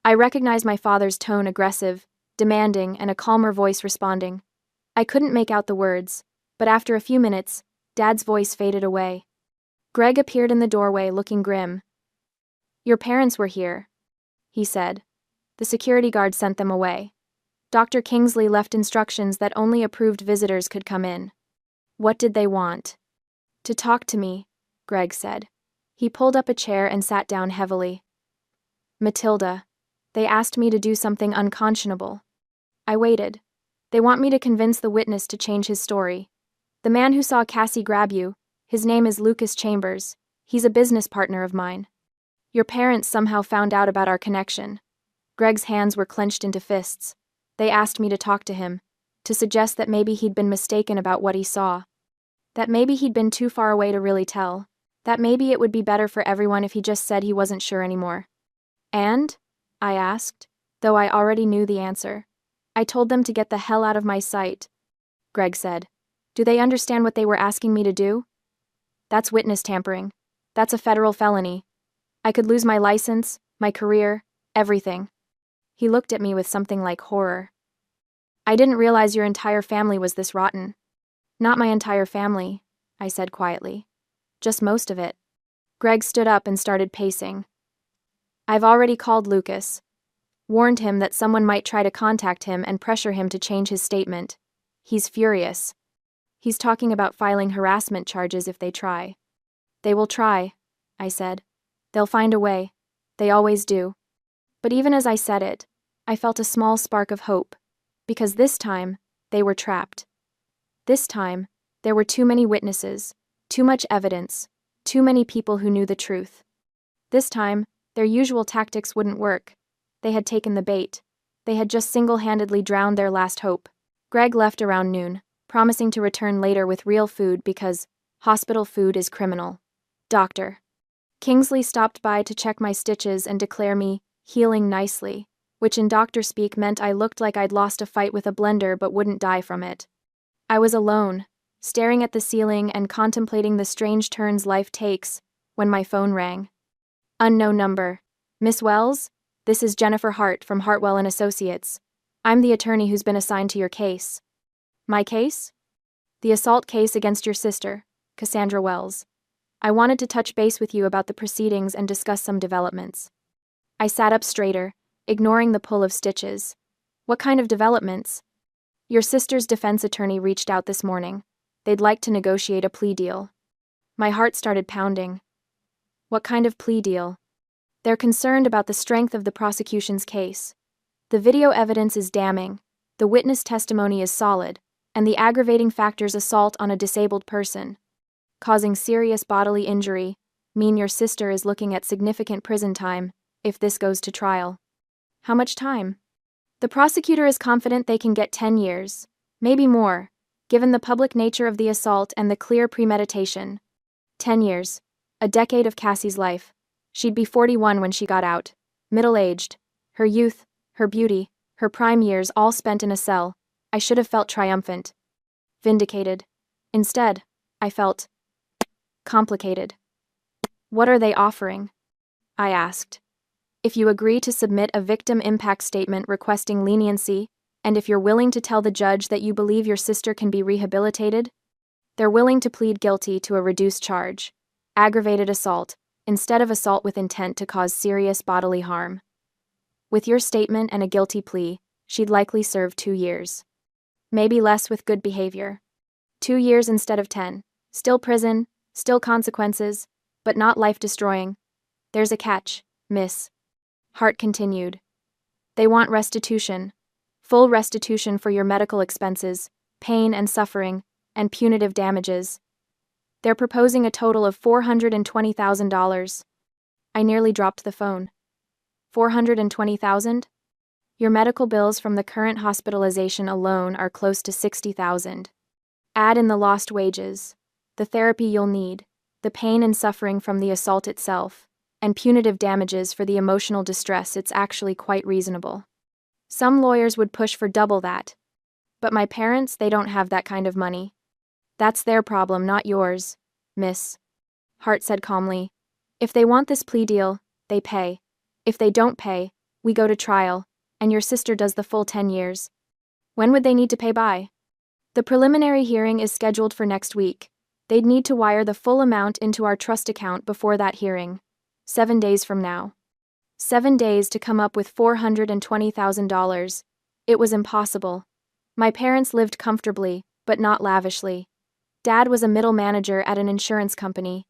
I recognized my father's tone, aggressive, demanding, and a calmer voice responding. I couldn't make out the words, but after a few minutes, Dad's voice faded away. Greg appeared in the doorway looking grim. Your parents were here, he said. The security guard sent them away. Dr. Kingsley left instructions that only approved visitors could come in. What did they want? To talk to me, Greg said. He pulled up a chair and sat down heavily. Matilda. They asked me to do something unconscionable. I waited. They want me to convince the witness to change his story. The man who saw Cassie grab you, his name is Lucas Chambers. He's a business partner of mine. Your parents somehow found out about our connection. Greg's hands were clenched into fists. They asked me to talk to him, to suggest that maybe he'd been mistaken about what he saw. That maybe he'd been too far away to really tell. That maybe it would be better for everyone if he just said he wasn't sure anymore. And? I asked, though I already knew the answer. I told them to get the hell out of my sight. Greg said. Do they understand what they were asking me to do? That's witness tampering. That's a federal felony. I could lose my license, my career, everything. He looked at me with something like horror. I didn't realize your entire family was this rotten. Not my entire family, I said quietly. Just most of it. Greg stood up and started pacing. I've already called Lucas. Warned him that someone might try to contact him and pressure him to change his statement. He's furious. He's talking about filing harassment charges if they try. They will try, I said. They'll find a way. They always do. But even as I said it, I felt a small spark of hope, because this time, they were trapped. This time, there were too many witnesses, too much evidence, too many people who knew the truth. This time, their usual tactics wouldn't work. They had taken the bait. They had just single-handedly drowned their last hope. Greg left around noon, promising to return later with real food because hospital food is criminal. Doctor. Kingsley stopped by to check my stitches and declare me healing nicely, which in doctor speak meant I looked like I'd lost a fight with a blender but wouldn't die from it. I was alone, staring at the ceiling and contemplating the strange turns life takes, when my phone rang. Unknown number. Miss Wells? This is Jennifer Hart from Hartwell & Associates. I'm the attorney who's been assigned to your case. My case? The assault case against your sister, Cassandra Wells. I wanted to touch base with you about the proceedings and discuss some developments. I sat up straighter, ignoring the pull of stitches. What kind of developments? Your sister's defense attorney reached out this morning. They'd like to negotiate a plea deal. My heart started pounding. What kind of plea deal? They're concerned about the strength of the prosecution's case. The video evidence is damning, the witness testimony is solid, and the aggravating factors assault on a disabled person, causing serious bodily injury, mean your sister is looking at significant prison time, if this goes to trial. How much time? The prosecutor is confident they can get 10 years, maybe more, given the public nature of the assault and the clear premeditation. 10 years. A decade of Cassie's life. She'd be 41 when she got out. Middle-aged. Her youth, her beauty, her prime years all spent in a cell. I should have felt triumphant. Vindicated. Instead, I felt complicated. What are they offering? I asked. If you agree to submit a victim impact statement requesting leniency, and if you're willing to tell the judge that you believe your sister can be rehabilitated, they're willing to plead guilty to a reduced charge, aggravated assault, instead of assault with intent to cause serious bodily harm. With your statement and a guilty plea, she'd likely serve 2 years. Maybe less with good behavior. 2 years instead of 10. Still prison, still consequences, but not life-destroying. There's a catch, miss. Hart continued. They want restitution. Full restitution for your medical expenses, pain and suffering, and punitive damages. They're proposing a total of $420,000. I nearly dropped the phone. $420,000? Your medical bills from the current hospitalization alone are close to $60,000. Add in the lost wages, the therapy you'll need, the pain and suffering from the assault itself, and punitive damages for the emotional distress. It's actually quite reasonable. Some lawyers would push for double that. But my parents, they don't have that kind of money. That's their problem, not yours, miss. Hart said calmly. If they want this plea deal, they pay. If they don't pay, we go to trial, and your sister does the full 10 years. When would they need to pay by? The preliminary hearing is scheduled for next week. They'd need to wire the full amount into our trust account before that hearing. 7 days from now. 7 days to come up with $420,000. It was impossible. My parents lived comfortably, but not lavishly. Dad was a middle manager at an insurance company.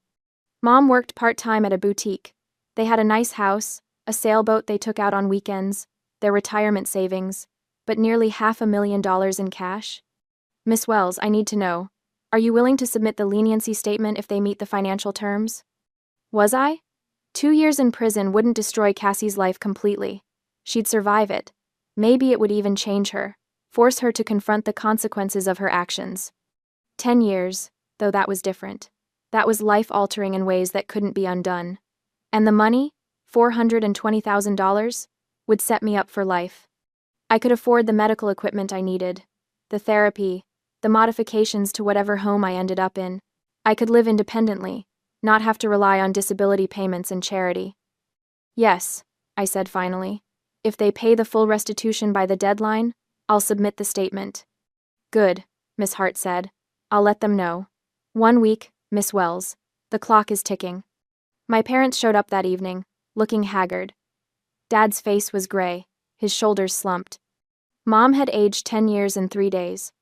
Mom worked part-time at a boutique. They had a nice house, a sailboat they took out on weekends, their retirement savings, but nearly $500,000 in cash. Miss Wells, I need to know. Are you willing to submit the leniency statement if they meet the financial terms? Was I? 2 years in prison wouldn't destroy Cassie's life completely. She'd survive it. Maybe it would even change her, force her to confront the consequences of her actions. 10 years, though, that was different. That was life-altering in ways that couldn't be undone. And the money, $420,000, would set me up for life. I could afford the medical equipment I needed, the therapy, the modifications to whatever home I ended up in. I could live independently, not have to rely on disability payments and charity. Yes, I said finally. If they pay the full restitution by the deadline, I'll submit the statement. Good, Miss Hart said. I'll let them know. 1 week, Miss Wells. The clock is ticking. My parents showed up that evening, looking haggard. Dad's face was gray, his shoulders slumped. Mom had aged 10 years and 3 days.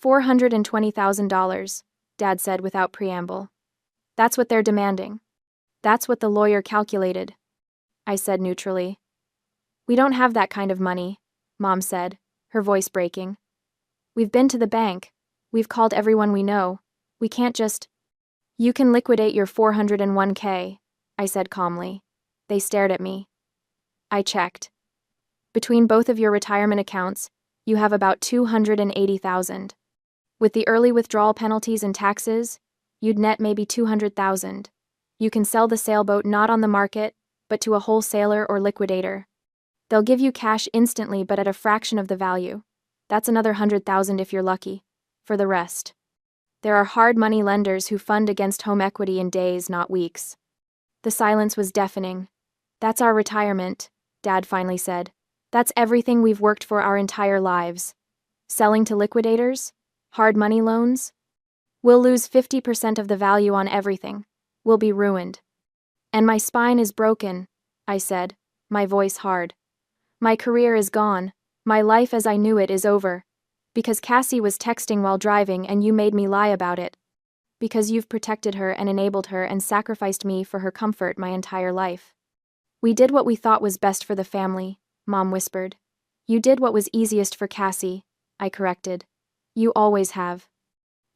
$420,000, Dad said without preamble. That's what they're demanding. That's what the lawyer calculated, I said neutrally. We don't have that kind of money, Mom said, her voice breaking. We've been to the bank. We've called everyone we know. We can't just... You can liquidate your $401k, I said calmly. They stared at me. I checked. Between both of your retirement accounts, you have about $280,000. With the early withdrawal penalties and taxes, you'd net maybe $200,000. You can sell the sailboat not on the market, but to a wholesaler or liquidator. They'll give you cash instantly but at a fraction of the value. That's another $100,000 if you're lucky. For the rest. There are hard money lenders who fund against home equity in days, not weeks. The silence was deafening. That's our retirement, Dad finally said. That's everything we've worked for our entire lives. Selling to liquidators? Hard money loans? We'll lose 50% of the value on everything. We'll be ruined. And my spine is broken, I said, my voice hard. My career is gone. My life as I knew it is over. Because Cassie was texting while driving and you made me lie about it. Because you've protected her and enabled her and sacrificed me for her comfort my entire life. We did what we thought was best for the family, Mom whispered. You did what was easiest for Cassie, I corrected. You always have.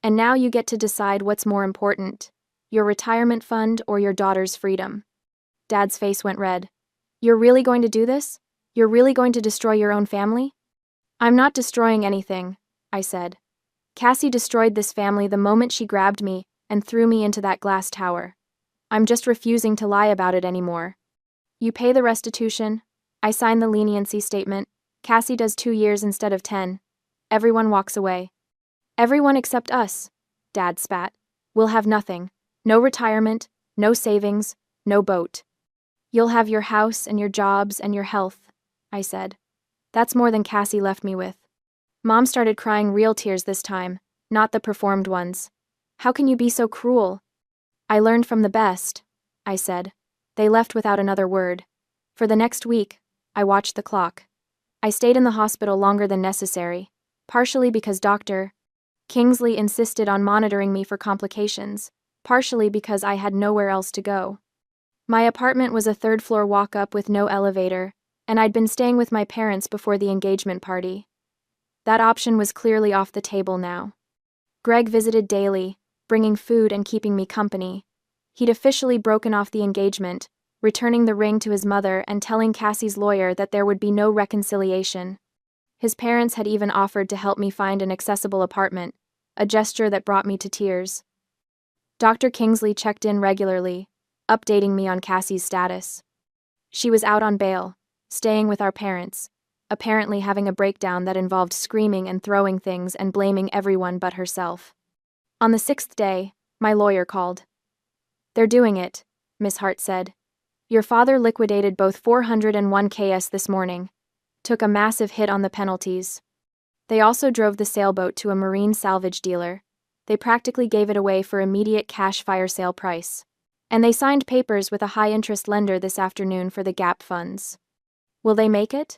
And now you get to decide what's more important, your retirement fund or your daughter's freedom. Dad's face went red. You're really going to do this? You're really going to destroy your own family? I'm not destroying anything, I said. Cassie destroyed this family the moment she grabbed me and threw me into that glass tower. I'm just refusing to lie about it anymore. You pay the restitution. I sign the leniency statement. Cassie does 2 years instead of 10. Everyone walks away. Everyone except us, Dad spat. We'll have nothing. No retirement, no savings, no boat. You'll have your house and your jobs and your health, I said. That's more than Cassie left me with. Mom started crying real tears this time, not the performed ones. How can you be so cruel? I learned from the best, I said. They left without another word. For the next week, I watched the clock. I stayed in the hospital longer than necessary, partially because Dr. Kingsley insisted on monitoring me for complications, partially because I had nowhere else to go. My apartment was a third-floor walk-up with no elevator, and I'd been staying with my parents before the engagement party. That option was clearly off the table now. Greg visited daily, bringing food and keeping me company. He'd officially broken off the engagement, returning the ring to his mother and telling Cassie's lawyer that there would be no reconciliation. His parents had even offered to help me find an accessible apartment, a gesture that brought me to tears. Dr. Kingsley checked in regularly, updating me on Cassie's status. She was out on bail, staying with our parents, apparently having a breakdown that involved screaming and throwing things and blaming everyone but herself. On the 6th day, my lawyer called. They're doing it, Miss Hart said. Your father liquidated both 401 KS this morning. Took a massive hit on the penalties. They also drove the sailboat to a marine salvage dealer. They practically gave it away for immediate cash fire sale price. And they signed papers with a high-interest lender this afternoon for the GAP funds. Will they make it?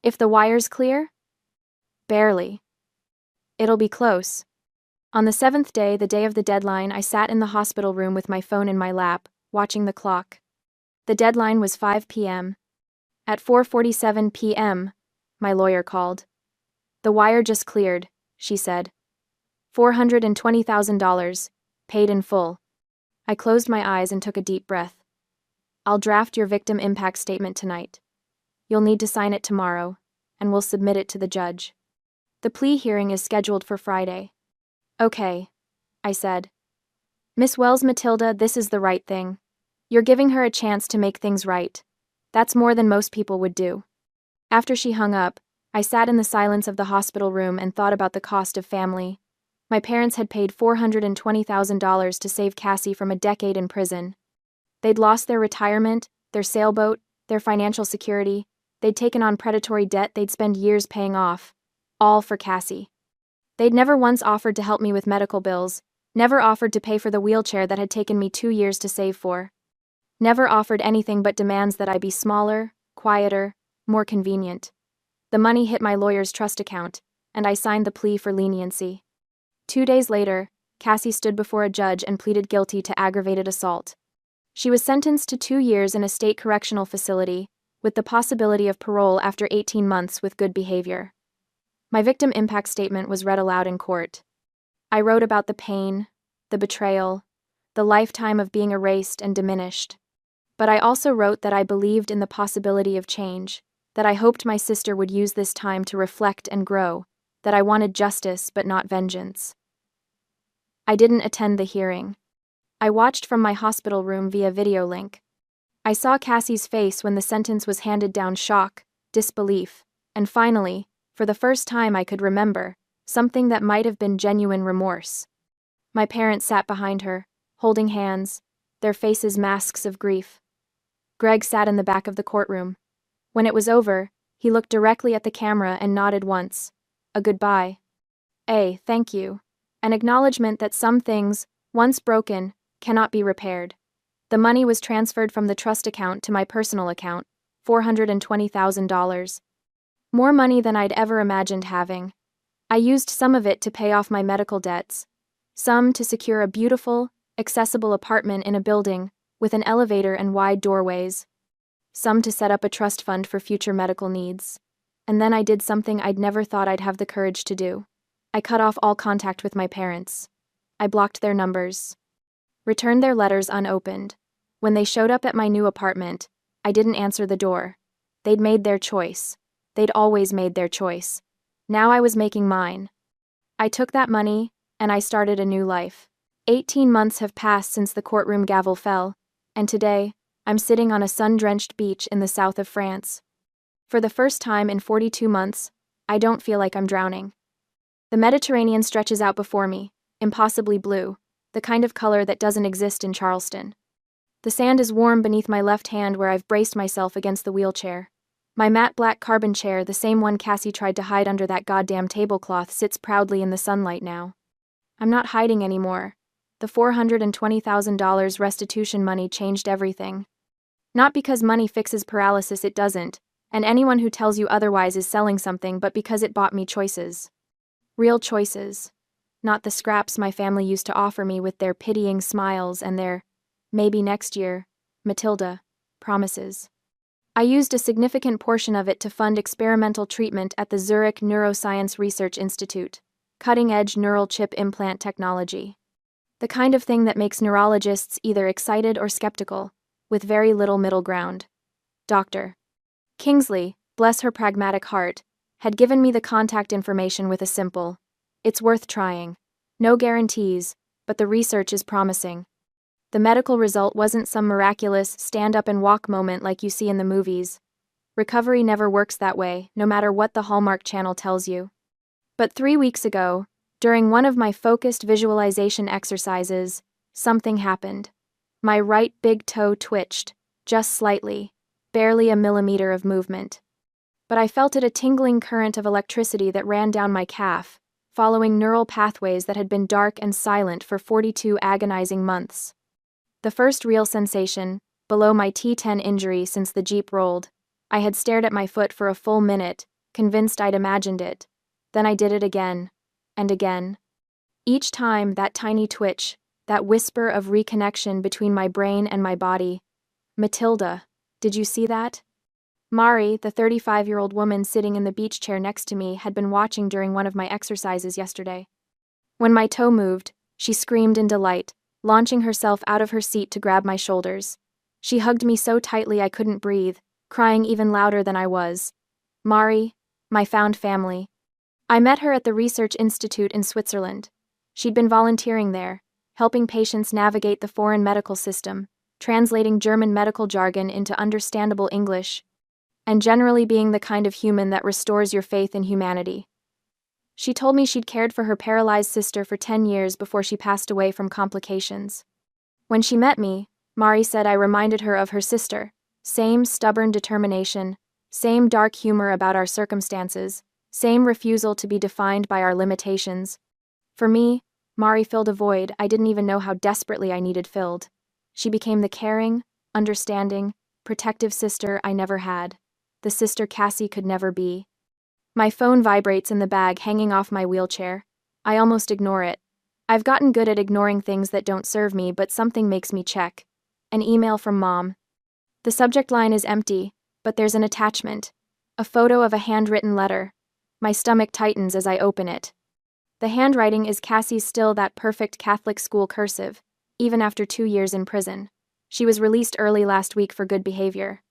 If the wire's clear? Barely. It'll be close. On the 7th day, the day of the deadline, I sat in the hospital room with my phone in my lap, watching the clock. The deadline was 5 p.m. At 4:47 p.m., my lawyer called. The wire just cleared, she said. $420,000, paid in full. I closed my eyes and took a deep breath. I'll draft your victim impact statement tonight. You'll need to sign it tomorrow, and we'll submit it to the judge. The plea hearing is scheduled for Friday. Okay, I said. Miss Wells Matilda, this is the right thing. You're giving her a chance to make things right. That's more than most people would do. After she hung up, I sat in the silence of the hospital room and thought about the cost of family. My parents had paid $420,000 to save Cassie from a decade in prison. They'd lost their retirement, their sailboat, their financial security. They'd taken on predatory debt they'd spend years paying off. All for Cassie. They'd never once offered to help me with medical bills, never offered to pay for the wheelchair that had taken me 2 years to save for. Never offered anything but demands that I be smaller, quieter, more convenient. The money hit my lawyer's trust account, and I signed the plea for leniency. 2 days later, Cassie stood before a judge and pleaded guilty to aggravated assault. She was sentenced to 2 years in a state correctional facility, with the possibility of parole after 18 months with good behavior. My victim impact statement was read aloud in court. I wrote about the pain, the betrayal, the lifetime of being erased and diminished. But I also wrote that I believed in the possibility of change, that I hoped my sister would use this time to reflect and grow, that I wanted justice but not vengeance. I didn't attend the hearing. I watched from my hospital room via video link. I saw Cassie's face when the sentence was handed down: shock, disbelief, and finally, for the first time I could remember, something that might have been genuine remorse. My parents sat behind her, holding hands, their faces masks of grief. Greg sat in the back of the courtroom. When it was over, he looked directly at the camera and nodded once. A goodbye. A thank you. An acknowledgement that some things, once broken, cannot be repaired. The money was transferred from the trust account to my personal account, $420,000. More money than I'd ever imagined having. I used some of it to pay off my medical debts, some to secure a beautiful, accessible apartment in a building with an elevator and wide doorways, some to set up a trust fund for future medical needs. And then I did something I'd never thought I'd have the courage to do. I cut off all contact with my parents. I blocked their numbers. Returned their letters unopened. When they showed up at my new apartment, I didn't answer the door. They'd made their choice. They'd always made their choice. Now I was making mine. I took that money, and I started a new life. 18 months have passed since the courtroom gavel fell, and today, I'm sitting on a sun-drenched beach in the south of France. For the first time in 42 months, I don't feel like I'm drowning. The Mediterranean stretches out before me, impossibly blue, the kind of color that doesn't exist in Charleston. The sand is warm beneath my left hand where I've braced myself against the wheelchair. My matte black carbon chair, the same one Cassie tried to hide under that goddamn tablecloth, sits proudly in the sunlight now. I'm not hiding anymore. The $420,000 restitution money changed everything. Not because money fixes paralysis, it doesn't, and anyone who tells you otherwise is selling something, but because it bought me choices. Real choices. Not the scraps my family used to offer me with their pitying smiles and their, maybe next year, Matilda, promises. I used a significant portion of it to fund experimental treatment at the Zurich Neuroscience Research Institute, cutting-edge neural chip implant technology. The kind of thing that makes neurologists either excited or skeptical, with very little middle ground. Dr. Kingsley, bless her pragmatic heart, had given me the contact information with a simple, "It's worth trying. No guarantees, but the research is promising." The medical result wasn't some miraculous stand-up-and-walk moment like you see in the movies. Recovery never works that way, no matter what the Hallmark Channel tells you. But 3 weeks ago, during one of my focused visualization exercises, something happened. My right big toe twitched, just slightly, barely a millimeter of movement. But I felt it, a tingling current of electricity that ran down my calf, following neural pathways that had been dark and silent for 42 agonizing months. The first real sensation, below my T10 injury since the Jeep rolled. I had stared at my foot for a full minute, convinced I'd imagined it. Then I did it again, and again. Each time, that tiny twitch, that whisper of reconnection between my brain and my body. Matilda, did you see that? Mari, the 35-year-old woman sitting in the beach chair next to me, had been watching during one of my exercises yesterday. When my toe moved, she screamed in delight, launching herself out of her seat to grab my shoulders. She hugged me so tightly I couldn't breathe, crying even louder than I was. Mari, my found family. I met her at the Research Institute in Switzerland. She'd been volunteering there, helping patients navigate the foreign medical system, translating German medical jargon into understandable English, and generally being the kind of human that restores your faith in humanity. She told me she'd cared for her paralyzed sister for 10 years before she passed away from complications. When she met me, Mari said I reminded her of her sister. Same stubborn determination, same dark humor about our circumstances, same refusal to be defined by our limitations. For me, Mari filled a void I didn't even know how desperately I needed filled. She became the caring, understanding, protective sister I never had, the sister Cassie could never be. My phone vibrates in the bag hanging off my wheelchair. I almost ignore it. I've gotten good at ignoring things that don't serve me, but something makes me check. An email from Mom. The subject line is empty, but there's an attachment. A photo of a handwritten letter. My stomach tightens as I open it. The handwriting is Cassie's, still that perfect Catholic school cursive, even after 2 years in prison. She was released early last week for good behavior.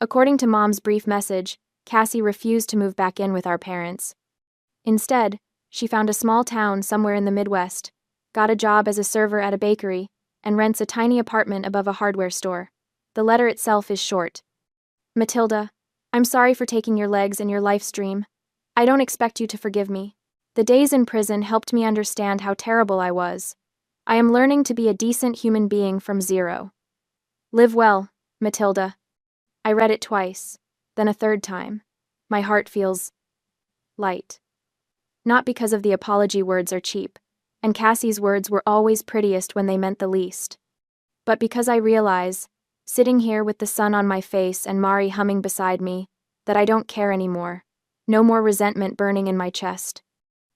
According to Mom's brief message, Cassie refused to move back in with our parents. Instead, she found a small town somewhere in the Midwest, got a job as a server at a bakery, and rents a tiny apartment above a hardware store. The letter itself is short. Matilda, I'm sorry for taking your legs and your life's dream. I don't expect you to forgive me. The days in prison helped me understand how terrible I was. I am learning to be a decent human being from zero. Live well, Matilda. I read it twice, then a third time. My heart feels light. Not because of the apology words are cheap, and Cassie's words were always prettiest when they meant the least, but because I realize, sitting here with the sun on my face and Mari humming beside me, that I don't care anymore. No more resentment burning in my chest.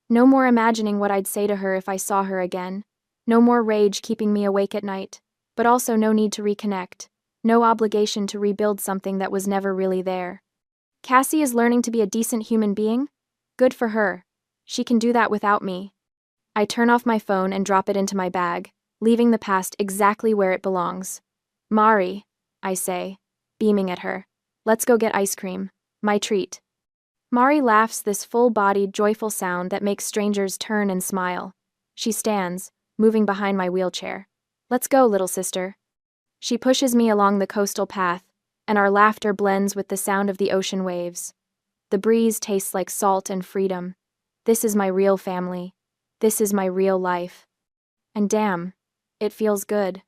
No more imagining what I'd say to her if I saw her again. No more rage keeping me awake at night, but also no need to reconnect. No obligation to rebuild something that was never really there. Cassie is learning to be a decent human being? Good for her. She can do that without me. I turn off my phone and drop it into my bag, leaving the past exactly where it belongs. Mari, I say, beaming at her. Let's go get ice cream. My treat. Mari laughs this full-bodied, joyful sound that makes strangers turn and smile. She stands, moving behind my wheelchair. Let's go, little sister. She pushes me along the coastal path, and our laughter blends with the sound of the ocean waves. The breeze tastes like salt and freedom. This is my real family. This is my real life. And damn, it feels good.